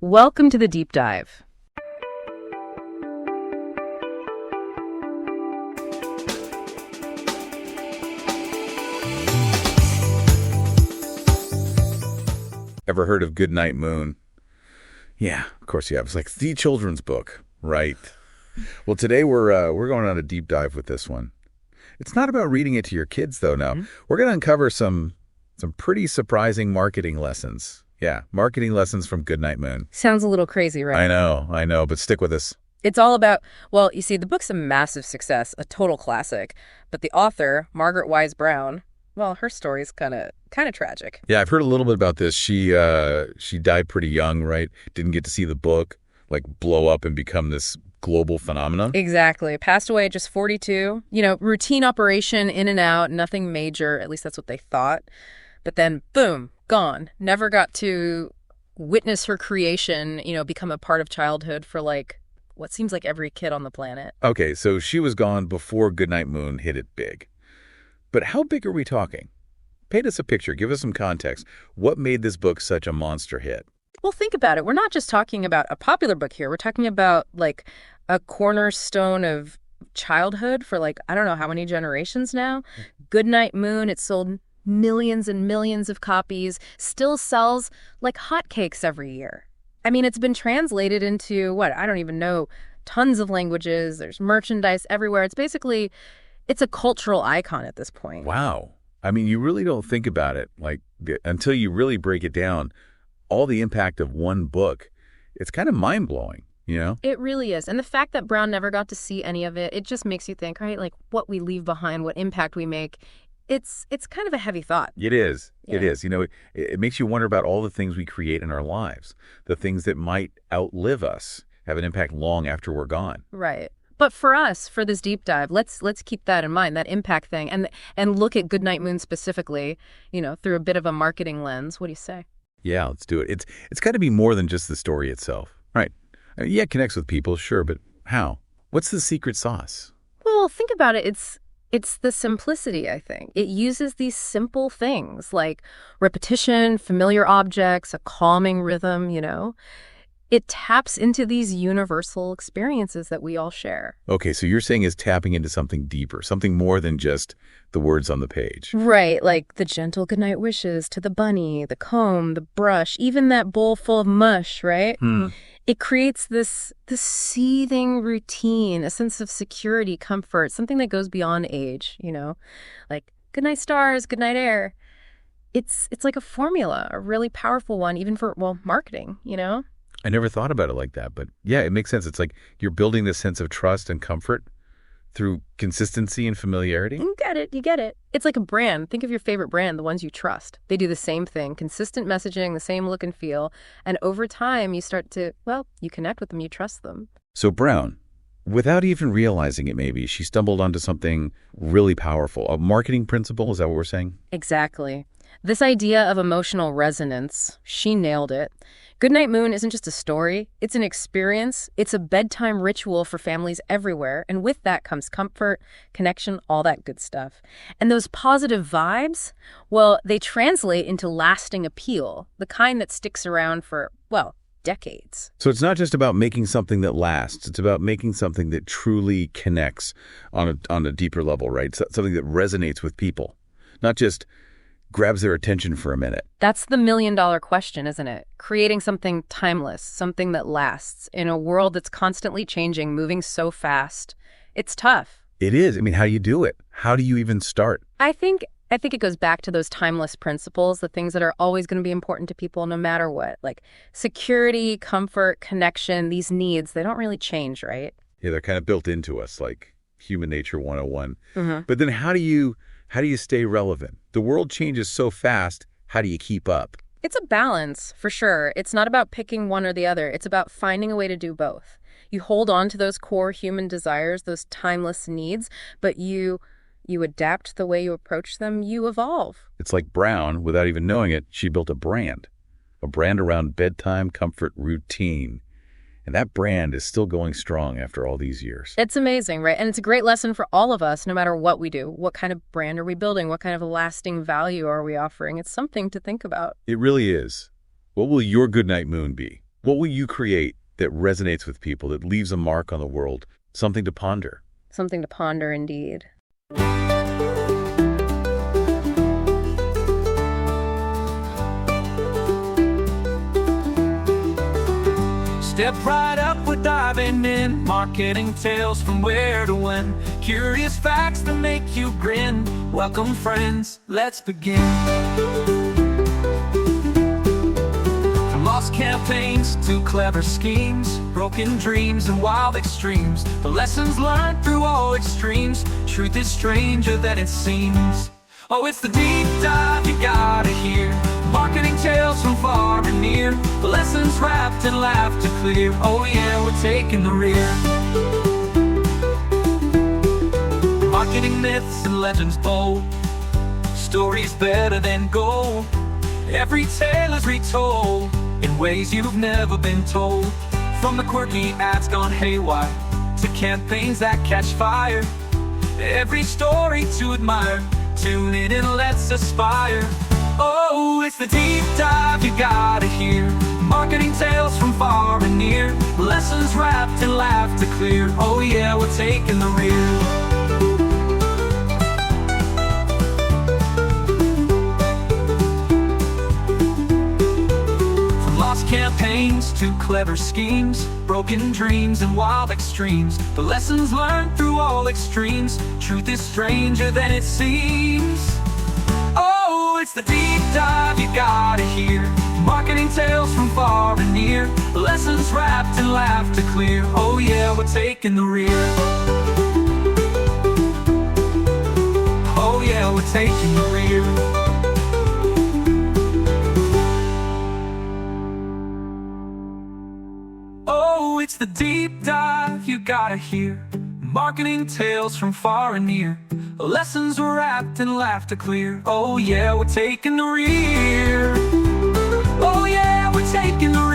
Welcome to the Deep Dive. Ever heard of Goodnight Moon? Yeah, of course you have. It's like the children's book, right? Well, today we're going on a deep dive with this one. It's not about reading it to your kids, though. Now we're going to uncover some pretty surprising marketing lessons. Yeah, marketing lessons from Goodnight Moon. Sounds a little crazy, right? I know, but stick with us. It's all about, well, you see, the book's a massive success, a total classic. But the author, Margaret Wise Brown, well, her story's kind of tragic. Yeah, I've heard a little bit about this. She died pretty young, right? Didn't get to see the book like blow up and become this global phenomenon. Exactly. Passed away at just 42. Routine operation, in and out, nothing major. At least that's what they thought. But then, boom, gone. Never got to witness her creation, become a part of childhood for like what seems like every kid on the planet. Okay, so she was gone before Goodnight Moon hit it big. But how big are we talking? Paint us a picture. Give us some context. What made this book such a monster hit? Well, think about it. We're not just talking about a popular book here. We're talking about like a cornerstone of childhood for like, I don't know how many generations now. Goodnight Moon, it sold millions and millions of copies, still sells like hotcakes every year. I mean, it's been translated into, I don't even know, tons of languages. There's merchandise everywhere. It's a cultural icon at this point. Wow. I mean, you really don't think about it until you really break it down, all the impact of one book. It's kind of mind-blowing, It really is. And the fact that Brown never got to see any of it just makes you think, right, like what we leave behind, what impact we make. It's kind of a heavy thought. It is. Yeah. It is. It makes you wonder about all the things we create in our lives, the things that might outlive us, have an impact long after we're gone. Right. But for us, for this deep dive, let's keep that in mind, that impact thing, and look at Goodnight Moon specifically, through a bit of a marketing lens. What do you say? Yeah, let's do it. It's got to be more than just the story itself, right? Yeah, it connects with people, sure, but how? What's the secret sauce? Well, think about it. It's the simplicity, I think. It uses these simple things like repetition, familiar objects, a calming rhythm, It taps into these universal experiences that we all share. Okay, so you're saying it's tapping into something deeper, something more than just the words on the page. Right, like the gentle goodnight wishes to the bunny, the comb, the brush, even that bowl full of mush, right? It creates this seething routine, a sense of security, comfort, something that goes beyond age, like goodnight stars, goodnight air. It's like a formula, a really powerful one, even for, marketing, I never thought about it like that, but yeah, it makes sense. It's like you're building this sense of trust and comfort through consistency and familiarity. You get it. It's like a brand. Think of your favorite brand, the ones you trust. They do the same thing, consistent messaging, the same look and feel. And over time, you start to, you connect with them, you trust them. So Brown, without even realizing it maybe, she stumbled onto something really powerful. A marketing principle, is that what we're saying? Exactly. This idea of emotional resonance, she nailed it. Goodnight Moon isn't just a story, it's an experience. It's a bedtime ritual for families everywhere, and with that comes comfort, connection, all that good stuff. And those positive vibes, they translate into lasting appeal, the kind that sticks around for, decades. So it's not just about making something that lasts, it's about making something that truly connects on a deeper level, right? Something that resonates with people, not just grabs their attention for a minute. That's the million-dollar question, isn't it? Creating something timeless, something that lasts in a world that's constantly changing, moving so fast. It's tough. It is. I mean, how do you do it? How do you even start? I think it goes back to those timeless principles, the things that are always going to be important to people no matter what. Like security, comfort, connection, these needs, they don't really change, right? Yeah, they're kind of built into us, like human nature 101. But then how do you stay relevant? The world changes so fast. How do you keep up? It's a balance, for sure. It's not about picking one or the other. It's about finding a way to do both. You hold on to those core human desires, those timeless needs, but you adapt the way you approach them, you evolve. It's like Brown, without even knowing it, she built a brand around bedtime comfort routine. And that brand is still going strong after all these years. It's amazing, right? And it's a great lesson for all of us, no matter what we do. What kind of brand are we building? What kind of lasting value are we offering? It's something to think about. It really is. What will your Goodnight Moon be? What will you create that resonates with people, that leaves a mark on the world, something to ponder? Something to ponder indeed. Step right up, we're diving in, marketing tales from where to when, curious facts that make you grin. Welcome friends, let's begin. From lost campaigns to clever schemes, broken dreams and wild extremes, the lessons learned through all extremes. Truth is stranger than it seems. Oh, it's the deep dive you gotta hear, marketing tales from far and near, the lessons wrapped in laughter clear. Oh yeah, we're taking the rear. Marketing myths and legends bold, stories better than gold. Every tale is retold in ways you've never been told. From the quirky ads gone haywire to campaigns that catch fire, every story to admire. Tune in and let's aspire. Oh, it's the deep dive you gotta hear, marketing tales from far and near, lessons wrapped in laughter clear. Oh yeah, we're taking the rear. From lost campaigns to clever schemes, broken dreams and wild extremes, the lessons learned through all extremes. Truth is stranger than it seems. Oh, it's the deep dive you gotta hear, marketing tales from far and near, lessons wrapped in laughter clear. Oh yeah, we're taking the rear. Oh yeah, we're taking the rear. Oh, it's the deep dive you gotta hear, marketing tales from far and near, lessons wrapped in laughter clear. Oh yeah, we're taking the rear. Oh yeah, we're taking the rear.